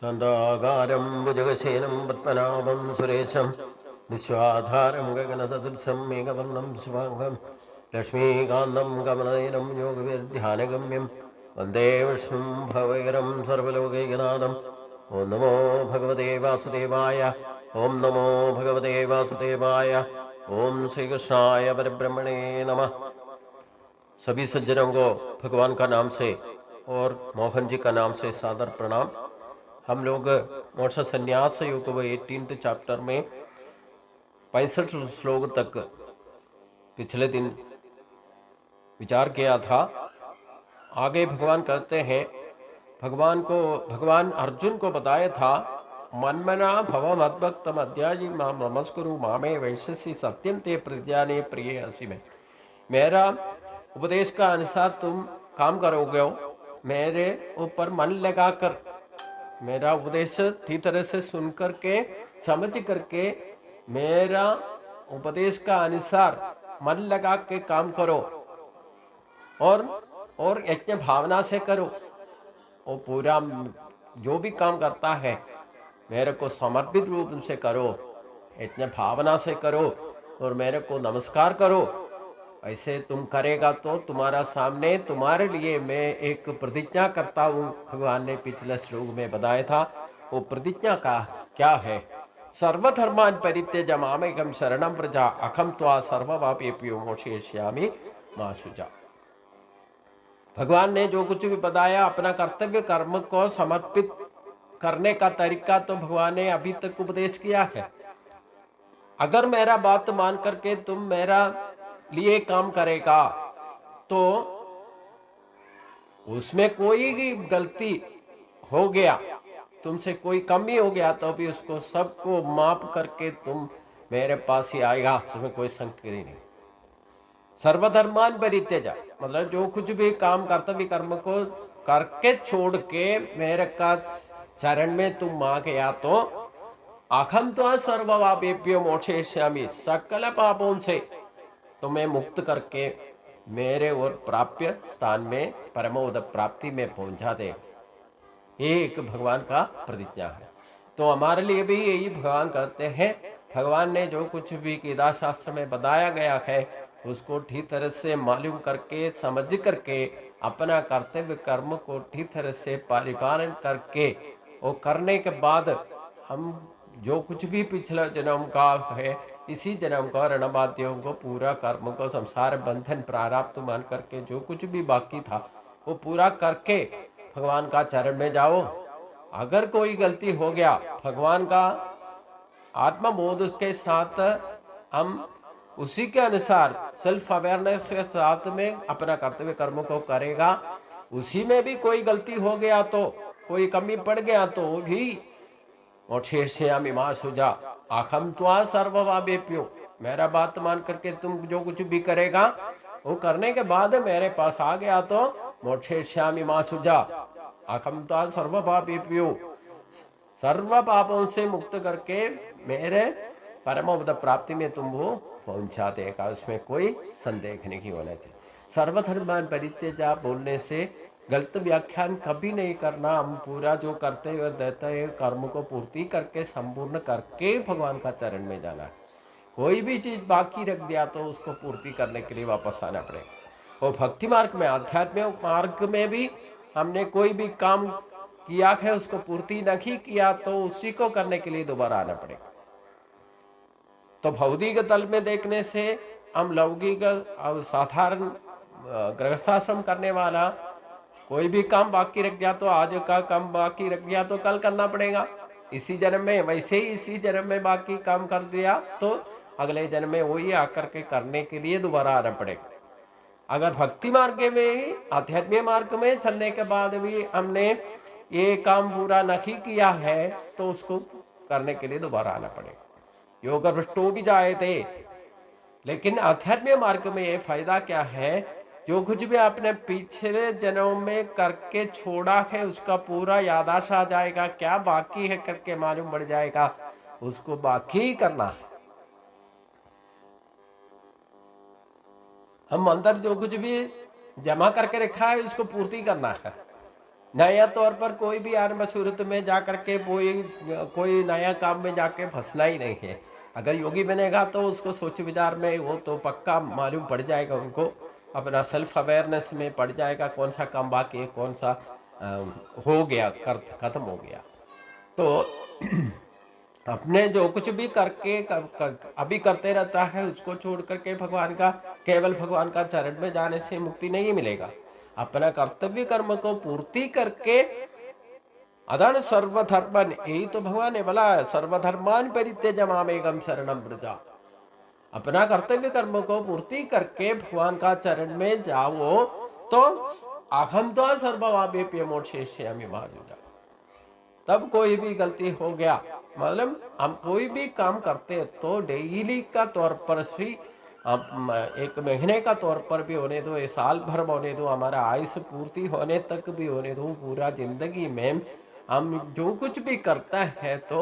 शान्ताकारं भुजगशयनं पद्मनाभं सुरेशं विश्वाधारं गगनसदृशं मेघवर्णं शुभाङ्गं लक्ष्मीकान्तं कमलनयनं योगविद्यानगम्यं वन्दे विष्णुं भवैरं सर्वलोकैकनाथम्। ॐ नमो भगवते वासुदेवाय, ॐ नमो भगवते वासुदेवाय, ॐ श्रीकृष्णाय परब्रह्मणे नमः। सभी सज्जनों को भगवान का नाम से और मोहन जी का नाम से सादर प्रणाम। हम लोग मोक्ष संन्यास योग 18th चैप्टर में 65 श्लोक तक पिछले दिन विचार किया था। आगे भगवान कहते हैं, भगवान अर्जुन को बताया था, मन्मना भव मद्भक्तम अध्यायी मां नमस्कुरु मामे वैश्यसि सत्यम ते प्रज्ञाने प्रिय असि में। मेरा उपदेश का अनुसार तुम काम करोगे, मेरे ऊपर मन लगाकर मेरा उपदेश ठीक तरह से सुन करके समझ करके मेरा उपदेश का अनुसार मन लगा के काम करो और यज्ञ भावना से करो। वो पूरा जो भी काम करता है मेरे को समर्पित रूप से करो, यज्ञ भावना से करो और मेरे को नमस्कार करो। ऐसे तुम करेगा तो तुम्हारा सामने तुम्हारे लिए मैं एक प्रतिज्ञा करता हूँ। भगवान ने पिछले श्लोक में बताया था, वो प्रतिज्ञा का क्या है? सर्वधर्मान् परित्यज्य मामेकं शरणं व्रज अहं त्वा सर्वपापेभ्यो मोक्षयिष्यामि मा शुचा। भगवान ने जो कुछ भी बताया अपना कर्तव्य कर्म को समर्पित करने का तरीका तो भगवान ने अभी तक उपदेश किया है। अगर मेरा बात मान करके तुम मेरा लिए काम करेगा तो उसमें कोई भी गलती हो गया, तुमसे कोई कमी हो गया तो भी उसको सबको माफ करके तुम मेरे पास ही आएगा, उसमें कोई संशय नहीं। सर्वधर्मान परित्यज्य मतलब जो कुछ भी काम कर्तव्य कर्म को करके छोड़ के मेरे का शरण में तुम आ गया तो अहं त्वा सर्वपापेभ्यो मोक्षयिष्यामि, सकल पापों से तुम्हें मुक्त करके मेरे और प्राप्य स्थान में परमोद प्राप्ति में पहुंचा दे। ये एक भगवान का प्रतिज्ञा है। तो हमारे लिए भी यही भगवान कहते हैं, भगवान ने जो कुछ भी गीता शास्त्र में बताया गया है उसको ठीक तरह से मालूम करके समझ करके अपना कर्तव्य कर्म को ठीक तरह से परिपालन करके और करने के बाद हम जो कुछ भी पिछला जन्म का है इसी जन्म का रणबाध्यों को पूरा कर्म को संसार बंधन प्रारब्ध मान करके जो कुछ भी बाकी था वो पूरा करके भगवान का चरण में जाओ। अगर कोई गलती हो गया भगवान का आत्मबोध के साथ हम उसी के अनुसार सेल्फ अवेयरनेस के साथ में अपना कर्तव्य कर्म को करेगा। उसी में भी कोई गलती हो गया तो कोई कमी पड़ गया तो भी मोक्षयिष्यामि मा शुचा अहं त्वा सर्वपापेभ्यो, मेरा बात मान करके तुम जो कुछ भी करेगा वो करने के बाद मेरे पास आ गया तो मोक्षयिष्यामि मा शुचा अहं त्वा सर्वपापेभ्यो, सर्व पापों से मुक्त करके मेरे परमोपद प्राप्ति में तुम वो पहुंचा देगा, उसमें कोई संदेह नहीं होना चाहिए। सर्वधर्मान् परित्यज्य बोलने से गलत व्याख्यान कभी नहीं करना। हम पूरा जो करते हुए देते हैं कर्म को पूर्ति करके संपूर्ण करके भगवान का चरण में जाना है। कोई भी चीज बाकी रख दिया तो उसको पूर्ति करने के लिए वापस आना पड़ेगा। और भक्ति मार्ग में आध्यात्मिक मार्ग में भी हमने कोई भी काम किया है उसको पूर्ति नहीं किया तो उसी को करने के लिए दोबारा आना पड़ेगा। तो भौतिक तल में देखने से हम लौकिक साधारण गृहस्थाश्रम करने वाला कोई भी काम बाकी रख गया तो आज का काम बाकी रख गया तो कल करना पड़ेगा इसी जन्म में। वैसे ही इसी जन्म में बाकी काम कर दिया तो अगले जन्म में वही आकर के करने के लिए दोबारा आना पड़ेगा। अगर भक्ति मार्ग में आध्यात्मिक मार्ग में चलने के बाद भी हमने ये काम पूरा नहीं किया है तो उसको करने के लिए दोबारा आना पड़ेगा। योग भ्रष्टो भी जाए थे, लेकिन आध्यात्मिक मार्ग में ये फायदा क्या है, जो कुछ भी आपने पिछले जन्म में करके छोड़ा है उसका पूरा याददाश्त आ जाएगा, क्या बाकी है करके मालूम पड़ जाएगा, उसको बाकी ही करना है। हम अंदर जो कुछ भी जमा करके रखा है उसको पूर्ति करना है। नया तौर पर कोई भी आरंभ सूरत में जा करके कोई नया काम में जाके फंसना ही नहीं है। अगर योगी बनेगा तो उसको सोच विचार में वो तो पक्का मालूम पड़ जाएगा, उनको अपना सेल्फ अवेयरनेस में पड़ जाएगा कौन सा काम बाकी है, कौन सा हो गया, खत्म हो गया। तो अपने जो कुछ भी करके अभी करते रहता है उसको छोड़ करके भगवान का, केवल भगवान का चरण में जाने से मुक्ति नहीं मिलेगा। अपना कर्तव्य कर्म को पूर्ति करके अदन सर्वधर्मन, यही तो भगवान ने बोला, सर्वधर्मान परित्यज मामेकम शरणम व्रजा। अपना कर्तव्य कर्म को पूर्ति करके भगवान का चरण में जाओ तो अहम तो सर्वपापेभ्यो मोक्षयिष्यामि मा जुजा। तब कोई भी गलती हो गया, मतलब हम कोई भी काम करते हैं तो डेली का तौर पर भी, हम एक महीने का तौर पर भी होने दो, साल भर होने दो, हमारा आयुष पूर्ति होने तक भी होने दो, पूरा जिंदगी में हम जो कुछ भी करता है तो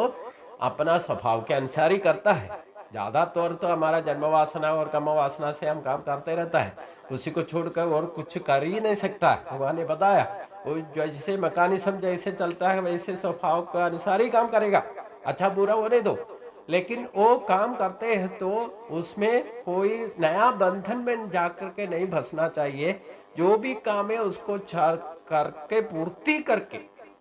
अपना स्वभाव के अनुसार ही करता है। ज़्यादा तौर तो हमारा जन्म वासना और कर्म वासना से हम काम करते रहता है, उसी को छोड़कर और कुछ कर ही नहीं सकता। भगवान ने बताया वो जैसे मैकेनिज्म जैसे चलता है वैसे स्वभाव के अनुसार ही काम करेगा, अच्छा बुरा होने दो। लेकिन वो काम करते हैं तो उसमें कोई नया बंधन में जाकर के नहीं फंसना चाहिए। जो भी काम है उसको करके पूर्ति करके,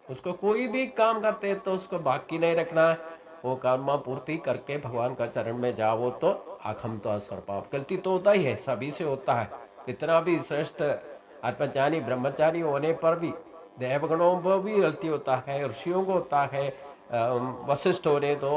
उसको कोई भी काम करते हैं तो उसको बाकी नहीं रखना है, वो काम पूर्ति करके भगवान का चरण में जाओ तो आखम तो असर्पाप। गलती तो होता ही है, सभी से होता है, कितना भी श्रेष्ठ आत्मज्ञानी ब्रह्मचारी होने पर भी देवगणों को भी गलती होता है, ऋषियों को होता है, वशिष्ठ होने दो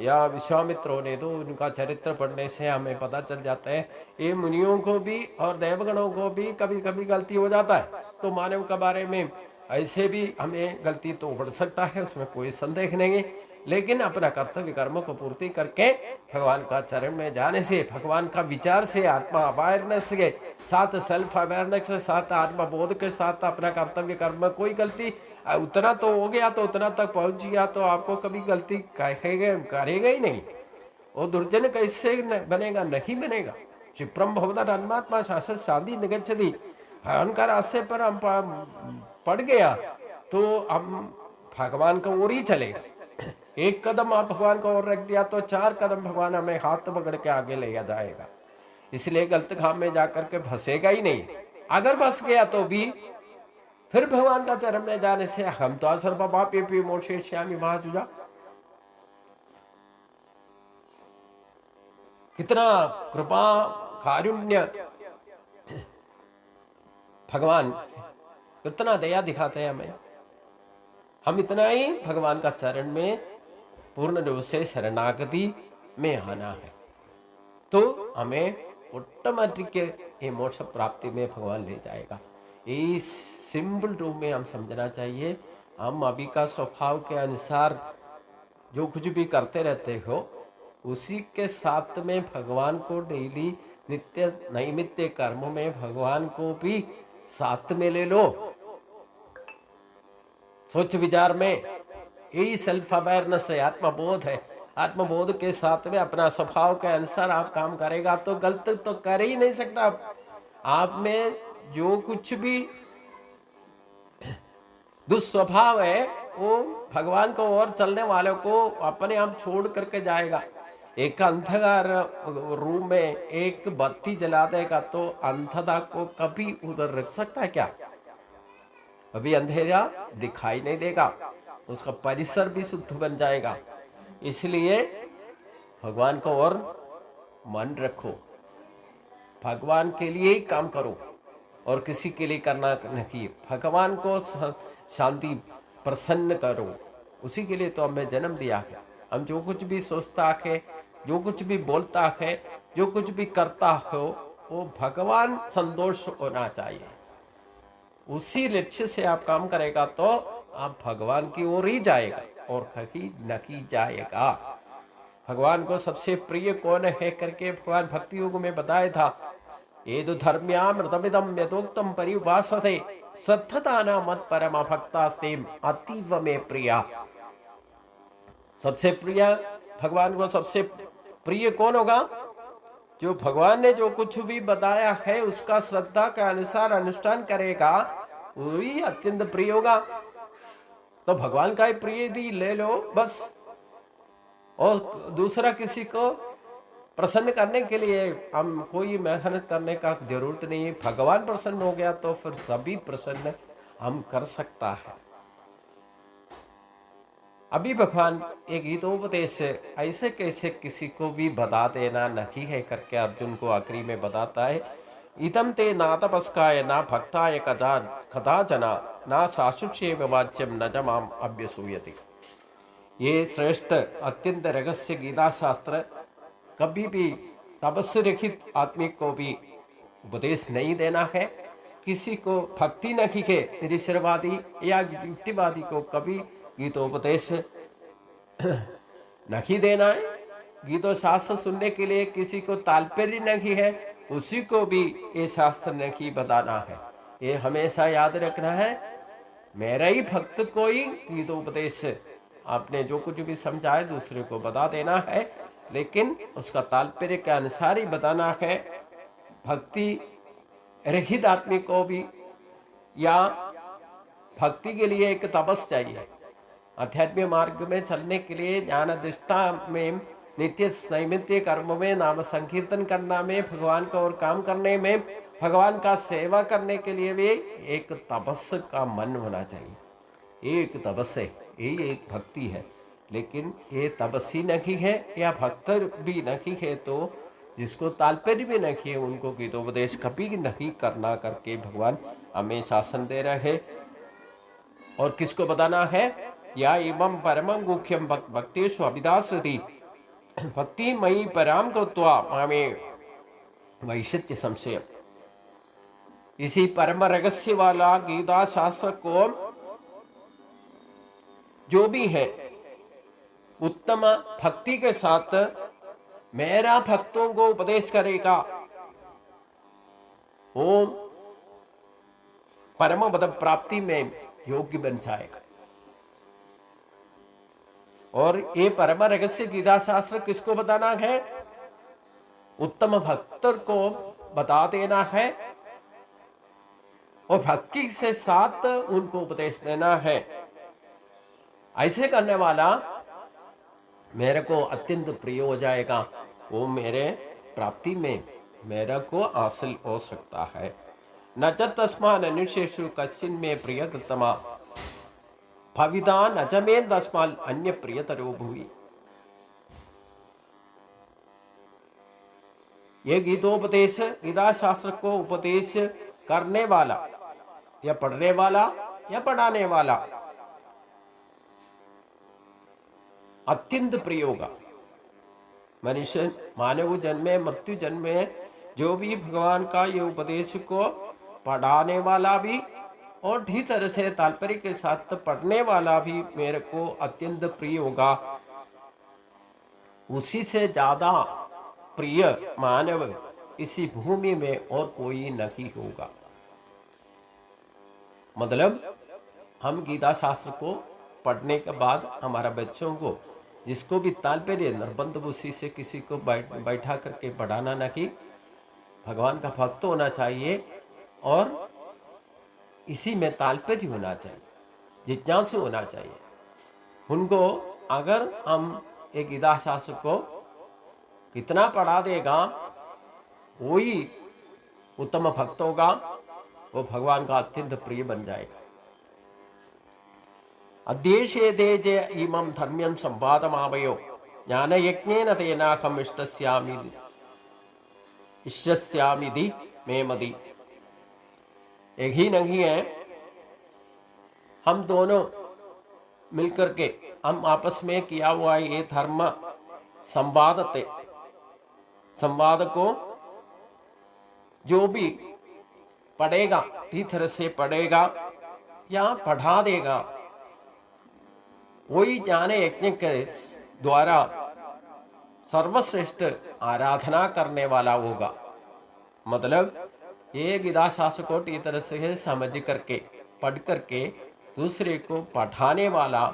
या विश्वामित्र होने दो, उनका चरित्र पढ़ने से हमें पता चल जाता है। ये मुनियों को भी और देवगणों को भी कभी कभी गलती हो जाता है, तो मानव के बारे में ऐसे भी हमें गलती तो बढ़ सकता है, उसमें कोई संदेह नहीं। लेकिन अपना कर्तव्य कर्म को पूर्ति करके भगवान का चरण में जाने से, भगवान का विचार से, आत्मा अवेयरनेस के साथ, सेल्फ अवेयरनेस के साथ, आत्मा बोध के साथ अपना कर्तव्य कर्म, कोई गलती उतना तो हो गया तो उतना तक पहुंच गया तो आपको कभी गलती करेगा ही नहीं। वो दुर्जन कैसे बनेगा, नहीं बनेगा। क्षिप्रम भवदा अन्मात्मा शाश्वत शांति निगच्छति। भगवान का रास्ते पर हम पड़ गया तो हम भगवान को ओर ही चलेगा। एक कदम आप भगवान को और रख दिया तो 4 कदम भगवान हमें हाथ पकड़ के आगे ले जाएगा। इसलिए गलत काम में जाकर के फंसेगा ही नहीं। अगर फंस गया तो भी फिर भगवान का चरण में जाने से हम तो सर्वपापेभ्यो मोक्षयिष्यामि मा जुजा। कितना कृपा कारुण्य भगवान, कितना दया दिखाते हैं हमें। हम इतना ही भगवान का चरण में पूर्ण रूप से शरणागति में आना है तो हमें ऑटोमेटिक ये मोक्ष प्राप्ति में भगवान ले जाएगा। ये सिंपल रूप में हम समझना चाहिए। हम अभी का स्वभाव के अनुसार जो कुछ भी करते रहते हो उसी के साथ में भगवान को डेली नित्य नैमित्य कर्म में भगवान को भी साथ में ले लो। सोच विचार में यही सेल्फ अवेयरनेस है, आत्मबोध है। आत्मबोध के साथ में अपना स्वभाव के अनुसार आप काम करेगा तो गलत तो कर ही नहीं सकता। आप में जो कुछ भी दुस्वभाव है वो भगवान को और चलने वालों को अपने आप छोड़ करके जाएगा। एक अंधकार रूम में एक बत्ती जला देगा तो अंधता को कभी उधर रख सकता है क्या? अभी अंधेरा दिखाई नहीं देगा, उसका परिसर भी शुद्ध बन जाएगा। इसलिए भगवान को और मन रखो, भगवान के लिए ही काम करो और किसी के लिए करना नहीं। भगवान को शांति प्रसन्न करो, उसी के लिए तो हमें जन्म दिया है। हम जो कुछ भी सोचता है, जो कुछ भी बोलता है, जो कुछ भी करता हो वो भगवान संतोष होना चाहिए। उसी लक्ष्य से आप काम करेगा तो आप भगवान की ओर ही जाएगा और कहीं नहीं जाएगा। भगवान को सबसे प्रिय कौन है करके भगवान भक्ति योग में बताया था। ये तो धर्म्यामृतमिदं यथोक्तं परिउपासते सत्तता मत परमा भक्तास्ते अतीव में प्रिया। सबसे प्रिय भगवान को सबसे प्रिय कौन होगा? जो भगवान ने जो कुछ भी बताया है उसका श्रद्धा के अनुसार अनुष्ठान करेगा वही अत्यंत प्रिय होगा। तो भगवान का ही प्रिय यदि ले लो बस, और दूसरा किसी को प्रसन्न करने के लिए हम कोई मेहनत करने का जरूरत नहीं है। भगवान प्रसन्न हो गया तो फिर सभी प्रसन्न हम कर सकता है। अभी भगवान एक गीतोपदेश ऐसे कैसे किसी को भी बता देना नहीं है करके अर्जुन को आखिरी में बताता है। इदम ते ना तपस्काय ना भक्ताय कदाचन ना साशुष्येव वाच्यम न च माम अभ्यसूयति। ये श्रेष्ठ अत्यंत रहस्य गीता शास्त्र कभी भी तपस्या रहित आदमी को भी उपदेश नहीं देना है। किसी को भक्ति नहीं है निरीश्वरवादी या युक्तिवादी को कभी गीतोपदेश नहीं देना है। गीतो शास्त्र सुनने के लिए किसी को ताल्पर्य नहीं है, उसी को भी ये शास्त्र नहीं बताना है। ये हमेशा याद रखना है, मेरा ही भक्त को ही गीतोपदेश आपने जो कुछ भी समझा है दूसरे को बता देना है, लेकिन उसका ताल्पर्य के अनुसार ही बताना है। भक्ति रहित आदमी को भी या भक्ति के लिए एक तपस चाहिए। आध्यात्मिक मार्ग में चलने के लिए ज्ञान दृष्टा में, नित्य नैमित्य कर्म में, नाम संकीर्तन करना में, भगवान का और काम करने में, भगवान का सेवा करने के लिए भी एक तपस का मन होना चाहिए। एक तपस है, यही एक भक्ति है। लेकिन ये तपस्वी नहीं है या भक्त भी नहीं है तो जिसको ताल्पर्य भी नहीं है उनको गीतोपदेश कभी नहीं करना करके भगवान हमें शासन दे रहे हैं। और किसको बताना है? या इमं परमं गुह्यं भक्तेषु अभिदास्यति भक्ति मयि पराम कृत्वा मामे वैशिष्ट्य संशय। इसी परम रहस्य वाला गीता शास्त्र को जो भी है उत्तम भक्ति के साथ मेरा भक्तों को उपदेश करेगा, वो परम पद प्राप्ति में योग्य बन जाएगा। और ये परम रहस्य गीता शास्त्र किसको बताना है? उत्तम भक्त को बता देना है और भक्ति से साथ उनको उपदेश देना है। ऐसे करने वाला मेरे को अत्यंत प्रिय हो जाएगा, वो मेरे प्राप्ति में मेरे को हासिल हो सकता है। न च तस्मान् अनुशेषु कश्चिन में प्रिय कृतमा भविता न च मे तस्मात् अन्य प्रियतरो भुवि। ये गीतोपदेश गीता शास्त्र को उपदेश करने वाला या पढ़ने वाला या पढ़ाने वाला अत्यंत प्रिय होगा। मनुष्य मानव जन्मे मृत्यु जन्मे जो भी भगवान का ये उपदेश को पढ़ाने वाला भी और ठीक तरह से तात्पर्य के साथ पढ़ने वाला भी मेरे को अत्यंत प्रिय होगा। उसी से ज्यादा प्रिय मानव इसी भूमि में और कोई नहीं होगा। मतलब हम गीता शास्त्र को पढ़ने के बाद हमारा बच्चों को जिसको भी तात्पर्य निर्बंध उसी से किसी को बैठा करके पढ़ाना नहीं, भगवान का भक्त होना चाहिए और इसी में तात्पर्य होना चाहिए, जिज्ञासु होना चाहिए। उनको अगर हम एक गीता शास्त्र को कितना पढ़ा देगा वही उत्तम भक्त होगा, वो भगवान का अत्यंत प्रिय बन जाएगा। अध्येशे देजे इमं धर्म्यं संवादमावयो ज्ञान यज्ञेन तेनाहम् इष्यस्यामिति मे मति। यही नहीं है, हम दोनों मिलकर के हम आपस में किया हुआ ये धर्म संवाद को जो भी पढ़ेगा ठीक तरह से पढ़ेगा या पढ़ा देगा वही ज्ञान यज्ञ के द्वारा सर्वश्रेष्ठ आराधना करने वाला होगा। मतलब ये गीता शास्त्र को ठीक तरह से समझ करके पढ़ करके दूसरे को पढ़ाने वाला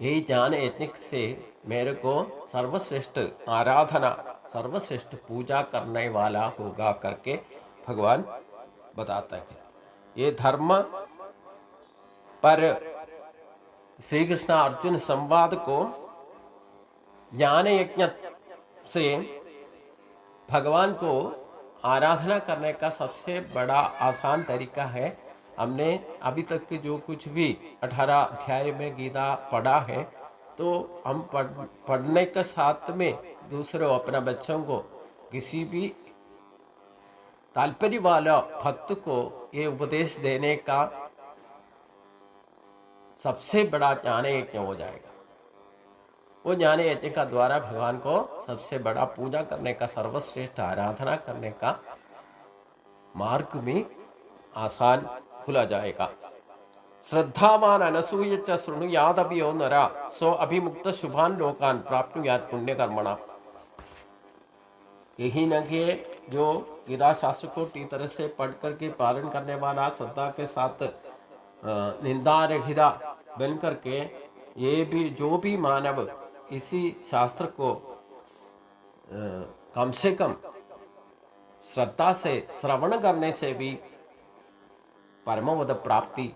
ये ज्ञान यज्ञ से मेरे को सर्वश्रेष्ठ आराधना सर्वश्रेष्ठ पूजा करने वाला होगा करके भगवान बताता है। ये धर्म पर श्री कृष्ण अर्जुन संवाद को ज्ञान यज्ञ से भगवान को आराधना करने का सबसे बड़ा आसान तरीका है। हमने अभी तक के जो कुछ भी 18 अध्याय में गीता पढ़ा है, तो हम पढ़ने के साथ में दूसरे अपने बच्चों को, किसी भी ताल्पर्य वाला भक्त को ये उपदेश देने का सबसे बड़ा ज्ञान यज्ञ हो जाएगा। वो ज्ञान यज्ञ का द्वारा भगवान को सबसे बड़ा पूजा करने का, सर्वश्रेष्ठ आराधना करने का मार्ग में आसान खुला जाएगा। श्रद्धावान अनसूय च शृणुयादपि यो नरा सो अभिमुक्त शुभान लोकान प्राप्नुयात् पुण्य कर्मणा। यही न कि जो गीता शास्त्र को ठीक तरह से पढ़ करके पालन करने वाला, श्रद्धा के साथ निंदा रहिता बन करके, ये भी जो भी मानव इसी शास्त्र को कम से कम श्रद्धा से श्रवण करने से भी परमपद प्राप्ति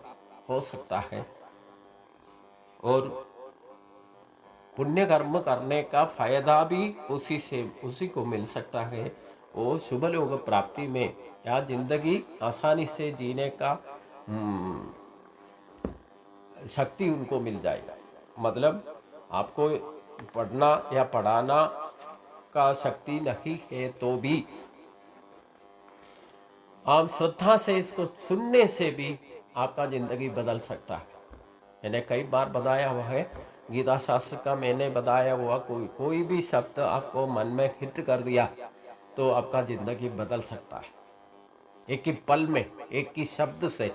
हो सकता है और पुण्य कर्म करने का फायदा भी उसी को मिल सकता है। वो शुभ लोक प्राप्ति में या जिंदगी आसानी से जीने का शक्ति उनको मिल जाएगा। मतलब आपको पढ़ना या पढ़ाना का शक्ति नहीं है तो भी आप श्रद्धा से इसको सुनने से भी आपका जिंदगी बदल सकता है। मैंने कई बार बताया हुआ है, गीता शास्त्र का मैंने बताया हुआ कोई भी शब्द आपको मन में हिट कर दिया तो आपका जिंदगी बदल सकता है, एक ही पल में, एक ही शब्द से।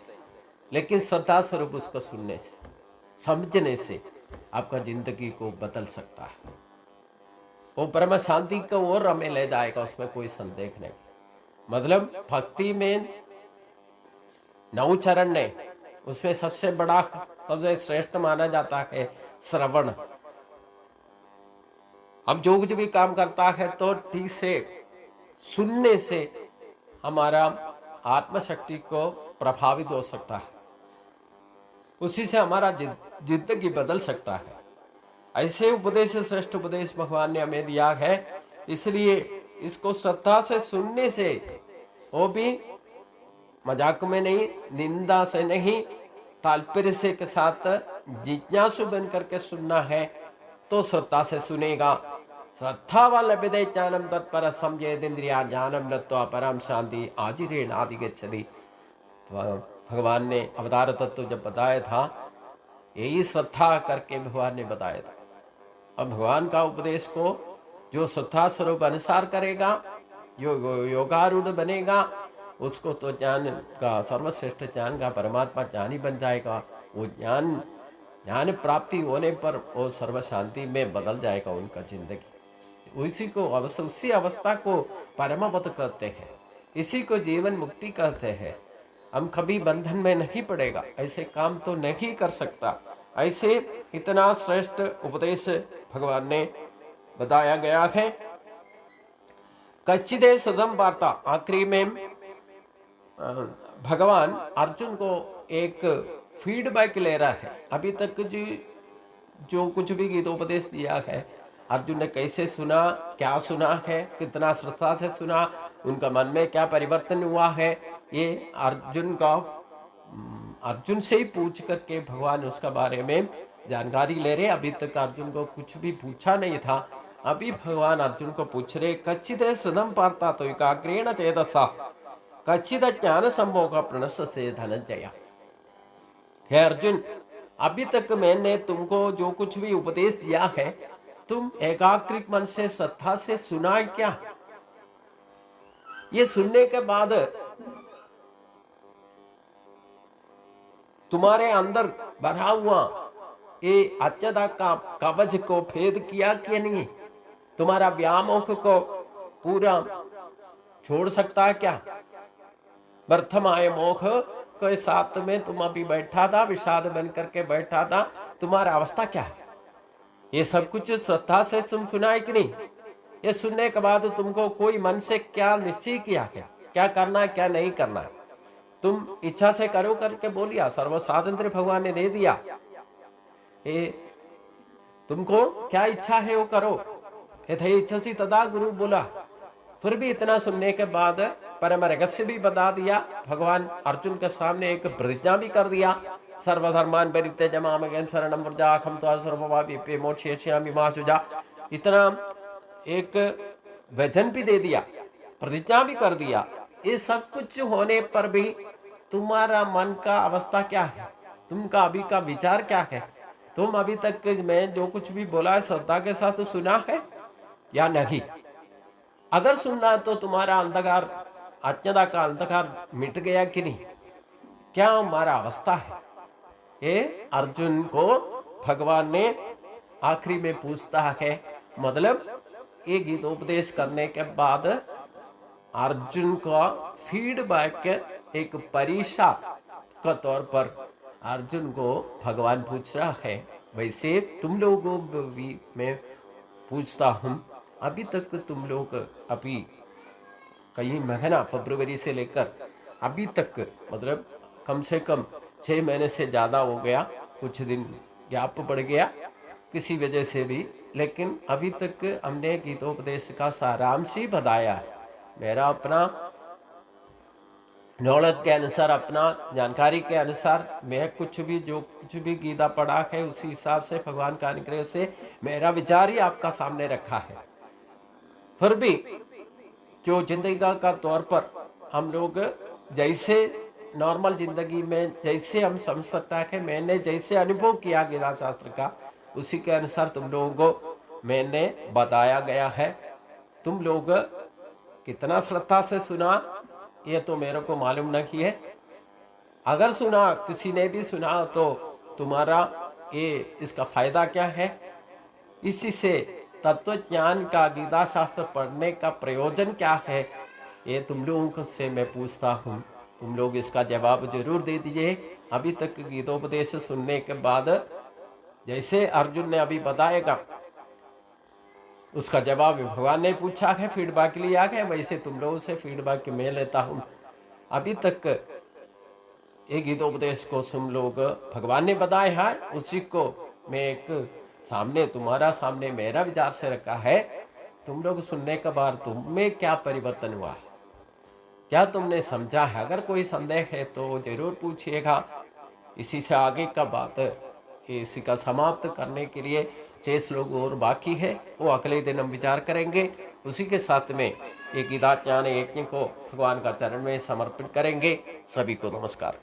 लेकिन श्रद्धा स्वरूप उसको सुनने से, समझने से आपका जिंदगी को बदल सकता है। वो परम शांति को और हमें ले जाएगा, उसमें कोई संदेह नहीं। मतलब भक्ति में 9 चरण ने, उसमें सबसे बड़ा, सबसे श्रेष्ठ माना जाता है श्रवण। हम जो कुछ भी काम करता है तो ठीक से सुनने से हमारा आत्मशक्ति को प्रभावित हो सकता है, उसी से हमारा जिंदगी बदल सकता है। ऐसे उपदेश, श्रेष्ठ उपदेश भगवान ने हमें दिया है। इसलिए इसको श्रद्धा से सुनने से, वो भी मजाक में नहीं, निंदा से नहीं, तात्पर्य से के साथ जिज्ञासु बन करके सुनना है तो श्रद्धा से सुनेगा। श्रद्धा वाला विदय ज्ञानम तत्पर संयेन्द्रिया ज्ञानम लत्वा परम शांति आजिरेण आदि गच्छति। भगवान ने अवतार तत्व जब बताया था, यही श्रद्धा करके भगवान ने बताया था। अब भगवान का उपदेश को जो श्रद्धा स्वरूप अनुसार करेगा, योगारूढ़ बनेगा, उसको तो ज्ञान का, सर्वश्रेष्ठ ज्ञान का परमात्मा ज्ञानी बन जाएगा। वो ज्ञान प्राप्ति होने पर वो सर्व शांति में बदल जाएगा उनका जिंदगी। उसी अवस्था को परमपद कहते हैं, इसी को जीवन मुक्ति कहते हैं। हम कभी बंधन में नहीं पड़ेगा, ऐसे काम तो नहीं कर सकता। ऐसे इतना श्रेष्ठ उपदेश भगवान ने बताया गया है। कच्चिदे सदम वार्ता, आखिरी में भगवान अर्जुन को एक फीडबैक ले रहा है। अभी तक जो कुछ भी गीतोपदेश दिया है, अर्जुन ने कैसे सुना, क्या सुना है, कितना श्रद्धा से सुना, उनका मन में क्या परिवर्तन हुआ है, ये अर्जुन से ही पूछ करके भगवान उसका बारे में जानकारी ले रहे। अभी तक अर्जुन को कुछ भी पूछा नहीं था, अभी भगवान अर्जुन को पूछ रहे। कच्चिद श्रद्धम पार्ता तो एकाग्रेण चेतसा कच्चिद ज्ञान संभोग प्रणस से धनंजय। हे अर्जुन, अभी तक मैंने तुमको जो कुछ भी उपदेश दिया है, तुम एकाग्रित मन से, श्रद्धा से सुना है क्या? ये सुनने के बाद तुम्हारे अंदर भरा हुआ ये अज्ञता का कवच को भेद किया कि नहीं? तुम्हारा व्यामोह को पूरा छोड़ सकता है क्या? वर्तमान मोह के साथ में तुम अभी बैठा था, विषाद बन करके बैठा था, तुम्हारा अवस्था क्या है? ये सब कुछ श्रद्धा से सुना है कि नहीं? ये सुनने के बाद तुमको कोई मन से क्या निश्चय किया है, क्या करना है क्या नहीं करना है, तुम इच्छा से करो करके बोलिया, सर्व स्वातंत्र भगवान ने दे दिया। ये तुमको क्या इच्छा है वो करो, यथे इच्छसी तदा गुरु बोला। फिर भी इतना सुनने के बाद परम रहस्य भी बता दिया, भगवान अर्जुन के सामने एक प्रतिज्ञा भी कर दिया, सर्वधर्मान परित्यज्य मामेकं शरणं व्रज अहं त्वा सर्वपापेभ्यो मोक्षयिष्यामि मा शुचा। इतना एक वचन भी दे दिया, प्रतिज्ञा भी कर दिया। ये सब कुछ होने पर भी तुम्हारा मन का अवस्था क्या है, तुमका अभी का विचार क्या है, तुम अभी तक मैं जो कुछ भी बोला है श्रद्धा के साथ सुना है या नहीं? अगर सुनना तो तुम्हारा अंधकार, अज्ञता का अंधकार मिट गया कि नहीं? क्या हमारा अवस्था है? ये अर्जुन को भगवान ने आखिरी में पूछता है। मतलब ये गीतोपदेश करने के बाद अर्जुन का फीडबैक एक परीक्षा का तौर पर अर्जुन को भगवान पूछ रहा है। वैसे तुम लोगों को भी मैं पूछता हूँ, अभी तक तुम लोग अभी कई महीना फरवरी से लेकर अभी तक, मतलब कम से कम 6 महीने से ज़्यादा हो गया, कुछ दिन गैप बढ़ गया किसी वजह से भी, लेकिन अभी तक हमने गीतोपदेश का सारांश ही बताया है। मेरा अपना नॉलेज के अनुसार, अपना जानकारी के अनुसार मैं कुछ भी गीता पढ़ा है उसी हिसाब से भगवान का अनुग्रह से मेरा विचार ही आपका सामने रखा है। फिर भी जो जिंदगी का तौर पर हम लोग जैसे नॉर्मल जिंदगी में जैसे हम समझ सकता है, मैंने जैसे अनुभव किया गीता शास्त्र का उसी के अनुसार तुम लोगों को मैंने बताया गया है। तुम लोग कितना श्रद्धा से सुना ये तो मेरे को मालूम नहीं है। अगर सुना, किसी ने भी सुना, तो तुम्हारा ये इसका फायदा क्या है? इसी से तत्व ज्ञान का, गीता शास्त्र पढ़ने का प्रयोजन क्या है, ये तुम लोगों से मैं पूछता हूँ। तुम लोग इसका जवाब जरूर दे दीजिए। अभी तक गीतोपदेश सुनने के बाद जैसे अर्जुन ने अभी बताएगा उसका जवाब भगवान ने पूछा है, फीडबैक लिया है, वैसे तुम लोगों से फीडबैक मैं लेता हूँ। अभी तक एक गीतोपदेश को तुम लोग भगवान ने बताया है, उसी को मैं एक सामने, तुम्हारा सामने मेरा विचार से रखा है। तुम लोग सुनने के बाद तुम में क्या परिवर्तन हुआ है, क्या तुमने समझा है? अगर कोई संदेह है तो जरूर पूछिएगा। इसी से आगे का बात इसी का समाप्त करने के लिए 6 श्लोक और बाकी है, वो अगले दिन हम विचार करेंगे। उसी के साथ में एक गीता ज्ञान यज्ञ को भगवान का चरण में समर्पित करेंगे। सभी को नमस्कार।